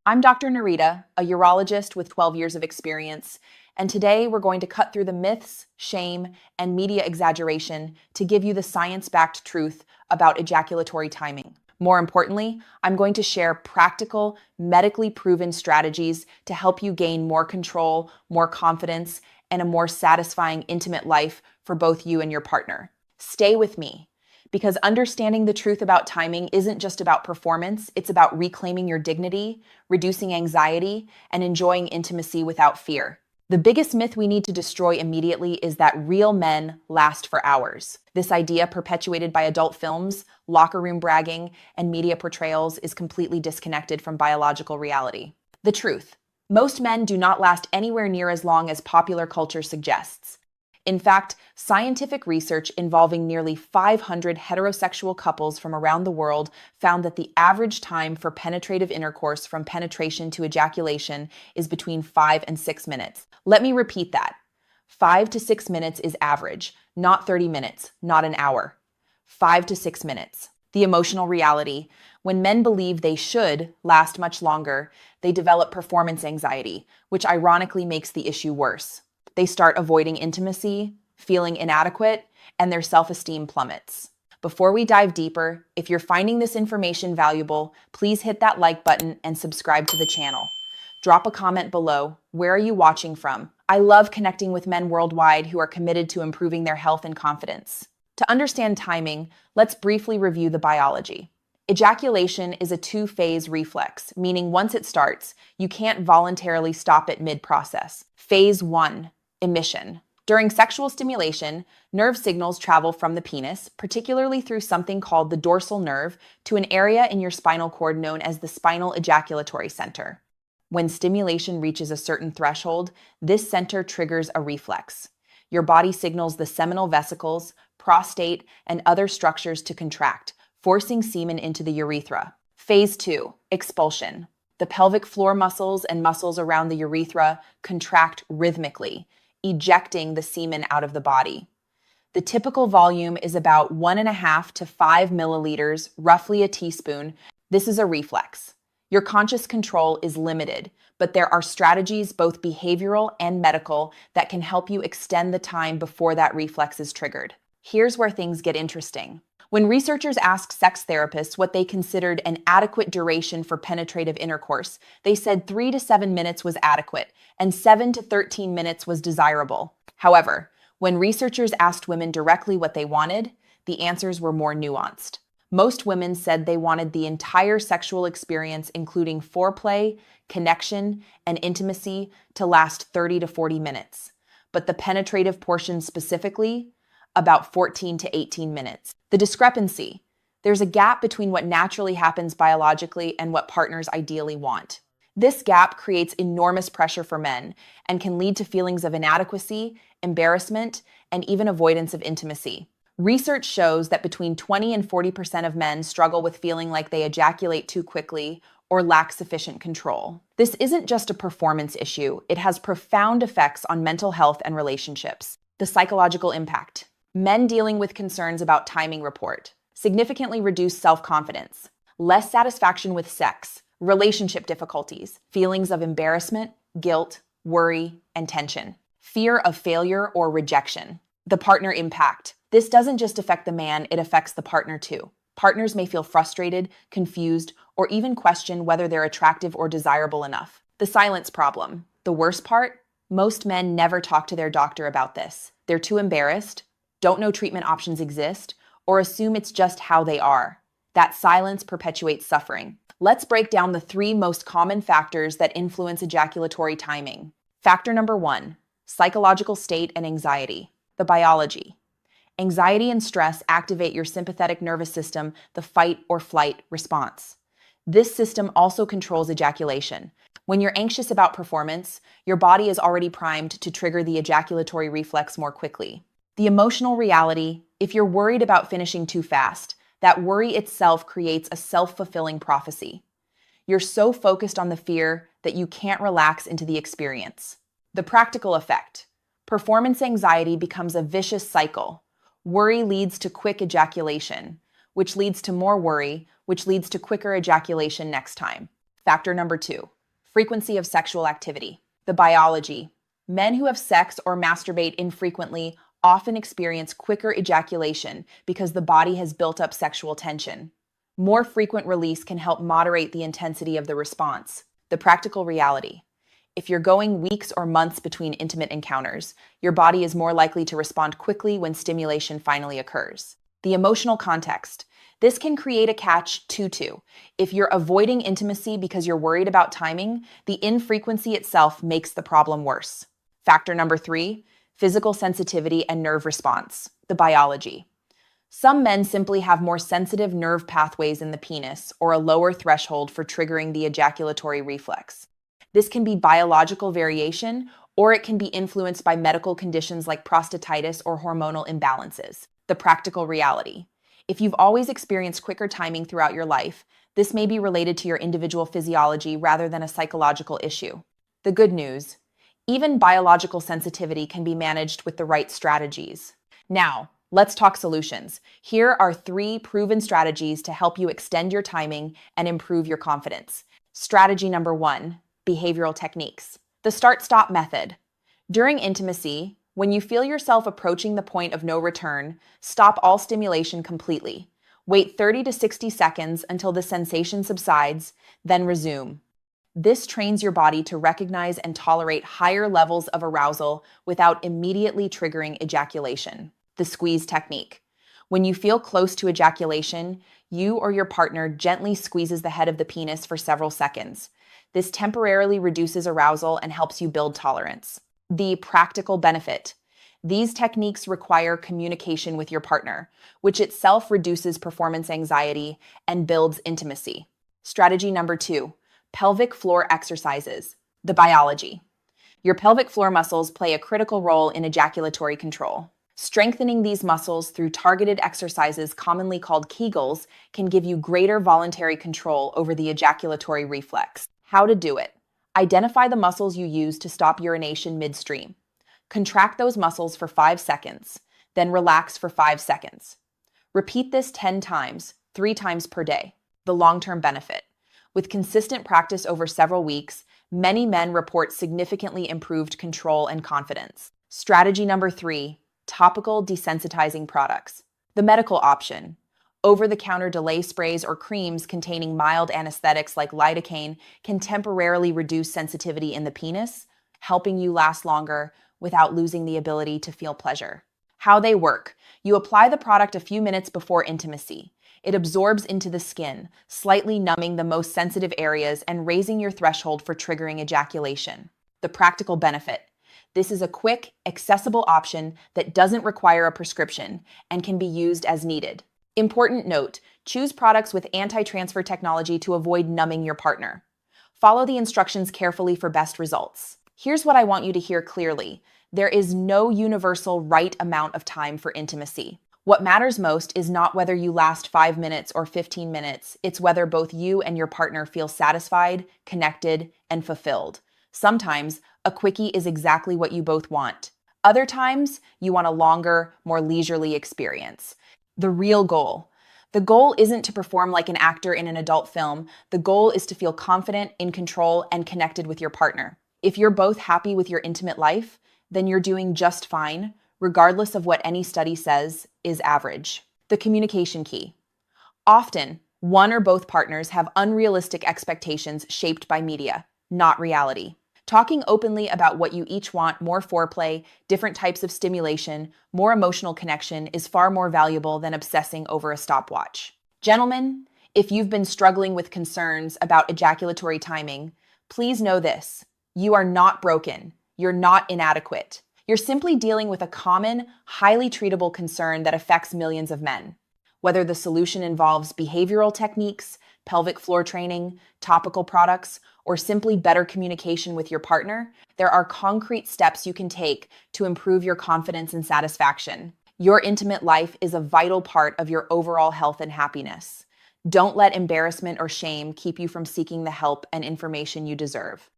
I'm Dr. Nerita, a urologist with 12 years of experience, and today we're going to cut through the myths, shame, and media exaggeration to give you the science-backed truth about ejaculatory timing. More importantly, I'm going to share practical, medically proven strategies to help you gain more control, more confidence, and a more satisfying, intimate life for both you and your partner. Stay with me, because understanding the truth about timing isn't just about performance, it's about reclaiming your dignity, reducing anxiety, and enjoying intimacy without fear. The biggest myth we need to destroy immediately is that real men last for hours. This idea, perpetuated by adult films, locker room bragging, and media portrayals, is completely disconnected from biological reality. The truth: most men do not last anywhere near as long as popular culture suggests. In fact, scientific research involving nearly 500 heterosexual couples from around the world found that the average time for penetrative intercourse from penetration to ejaculation is between 5 and 6 minutes. Let me repeat that. 5 to 6 minutes is average, not 30 minutes, not an hour. 5 to 6 minutes. The emotional reality: when men believe they should last much longer, they develop performance anxiety, which ironically makes the issue worse. They start avoiding intimacy, feeling inadequate, and their self-esteem plummets. Before we dive deeper, if you're finding this information valuable, please hit that like button and subscribe to the channel. Drop a comment below. Where are you watching from? I love connecting with men worldwide who are committed to improving their health and confidence. To understand timing, let's briefly review the biology. Ejaculation is a two-phase reflex, meaning once it starts, you can't voluntarily stop it mid-process. Phase 1. Emission. During sexual stimulation, nerve signals travel from the penis, particularly through something called the dorsal nerve, to an area in your spinal cord known as the spinal ejaculatory center. When stimulation reaches a certain threshold, this center triggers a reflex. Your body signals the seminal vesicles, prostate, and other structures to contract, forcing semen into the urethra. Phase 2. Expulsion. The pelvic floor muscles and muscles around the urethra contract rhythmically, ejecting the semen out of the body. The typical volume is about 1.5 to 5 milliliters, roughly a teaspoon. This is a reflex. Your conscious control is limited, but there are strategies, both behavioral and medical, that can help you extend the time before that reflex is triggered. Here's where things get interesting. When researchers asked sex therapists what they considered an adequate duration for penetrative intercourse, they said 3 to 7 minutes was adequate, and 7 to 13 minutes was desirable. However, when researchers asked women directly what they wanted, the answers were more nuanced. Most women said they wanted the entire sexual experience, including foreplay, connection, and intimacy, to last 30 to 40 minutes. But the penetrative portion specifically, about 14 to 18 minutes. The discrepancy: there's a gap between what naturally happens biologically and what partners ideally want. This gap creates enormous pressure for men and can lead to feelings of inadequacy, embarrassment, and even avoidance of intimacy. Research shows that between 20 and 40% of men struggle with feeling like they ejaculate too quickly or lack sufficient control. This isn't just a performance issue, it has profound effects on mental health and relationships. The psychological impact: men dealing with concerns about timing report significantly reduced self-confidence, less satisfaction with sex, relationship difficulties, feelings of embarrassment, guilt, worry, and tension, fear of failure or rejection. The partner impact: this doesn't just affect the man, it affects the partner too. Partners may feel frustrated, confused, or even question whether they're attractive or desirable enough. The silence problem: the worst part? Most men never talk to their doctor about this. They're too embarrassed, don't know treatment options exist, or assume it's just how they are. That silence perpetuates suffering. Let's break down the 3 most common factors that influence ejaculatory timing. Factor number 1: psychological state and anxiety. The biology: anxiety and stress activate your sympathetic nervous system, the fight or flight response. This system also controls ejaculation. When you're anxious about performance, your body is already primed to trigger the ejaculatory reflex more quickly. The emotional reality: if you're worried about finishing too fast, that worry itself creates a self-fulfilling prophecy. You're so focused on the fear that you can't relax into the experience. The practical effect: performance anxiety becomes a vicious cycle. Worry leads to quick ejaculation, which leads to more worry, which leads to quicker ejaculation next time. Factor number 2: Frequency of sexual activity. The biology. Men who have sex or masturbate infrequently often experience quicker ejaculation because the body has built up sexual tension. More frequent release can help moderate the intensity of the response. The practical reality. If you're going weeks or months between intimate encounters, your body is more likely to respond quickly when stimulation finally occurs. The emotional context. This can create a catch-22. If you're avoiding intimacy because you're worried about timing, the infrequency itself makes the problem worse. Factor number 3, physical sensitivity and nerve response. The biology. Some men simply have more sensitive nerve pathways in the penis or a lower threshold for triggering the ejaculatory reflex. This can be biological variation, or it can be influenced by medical conditions like prostatitis or hormonal imbalances. The practical reality. If you've always experienced quicker timing throughout your life, this may be related to your individual physiology rather than a psychological issue. The good news. Even biological sensitivity can be managed with the right strategies. Now, let's talk solutions. Here are 3 proven strategies to help you extend your timing and improve your confidence. Strategy number 1. Behavioral techniques. The start-stop method. During intimacy, when you feel yourself approaching the point of no return, stop all stimulation completely. Wait 30 to 60 seconds until the sensation subsides, then resume. This trains your body to recognize and tolerate higher levels of arousal without immediately triggering ejaculation. The squeeze technique. When you feel close to ejaculation, you or your partner gently squeezes the head of the penis for several seconds. This temporarily reduces arousal and helps you build tolerance. The practical benefit. These techniques require communication with your partner, which itself reduces performance anxiety and builds intimacy. Strategy number 2, pelvic floor exercises. The biology. Your pelvic floor muscles play a critical role in ejaculatory control. Strengthening these muscles through targeted exercises commonly called Kegels can give you greater voluntary control over the ejaculatory reflex. How to do it. Identify the muscles you use to stop urination midstream. Contract those muscles for 5 seconds, then relax for 5 seconds. Repeat this 10 times, 3 times per day. The long-term benefit. With consistent practice over several weeks, many men report significantly improved control and confidence. Strategy number 3, topical desensitizing products. The medical option. Over-the-counter delay sprays or creams containing mild anesthetics like lidocaine can temporarily reduce sensitivity in the penis, helping you last longer without losing the ability to feel pleasure. How they work. You apply the product a few minutes before intimacy. It absorbs into the skin, slightly numbing the most sensitive areas and raising your threshold for triggering ejaculation. The practical benefit. This is a quick, accessible option that doesn't require a prescription and can be used as needed. Important note, choose products with anti-transfer technology to avoid numbing your partner. Follow the instructions carefully for best results. Here's what I want you to hear clearly. There is no universal right amount of time for intimacy. What matters most is not whether you last 5 minutes or 15 minutes, it's whether both you and your partner feel satisfied, connected, and fulfilled. Sometimes, a quickie is exactly what you both want. Other times, you want a longer, more leisurely experience. The real goal. The goal isn't to perform like an actor in an adult film. The goal is to feel confident, in control, and connected with your partner. If you're both happy with your intimate life, then you're doing just fine, regardless of what any study says is average. The communication key. Often, one or both partners have unrealistic expectations shaped by media, not reality. Talking openly about what you each want, more foreplay, different types of stimulation, more emotional connection, is far more valuable than obsessing over a stopwatch. Gentlemen, if you've been struggling with concerns about ejaculatory timing, please know this. You are not broken. You're not inadequate. You're simply dealing with a common, highly treatable concern that affects millions of men. Whether the solution involves behavioral techniques, pelvic floor training, topical products, or simply better communication with your partner, there are concrete steps you can take to improve your confidence and satisfaction. Your intimate life is a vital part of your overall health and happiness. Don't let embarrassment or shame keep you from seeking the help and information you deserve.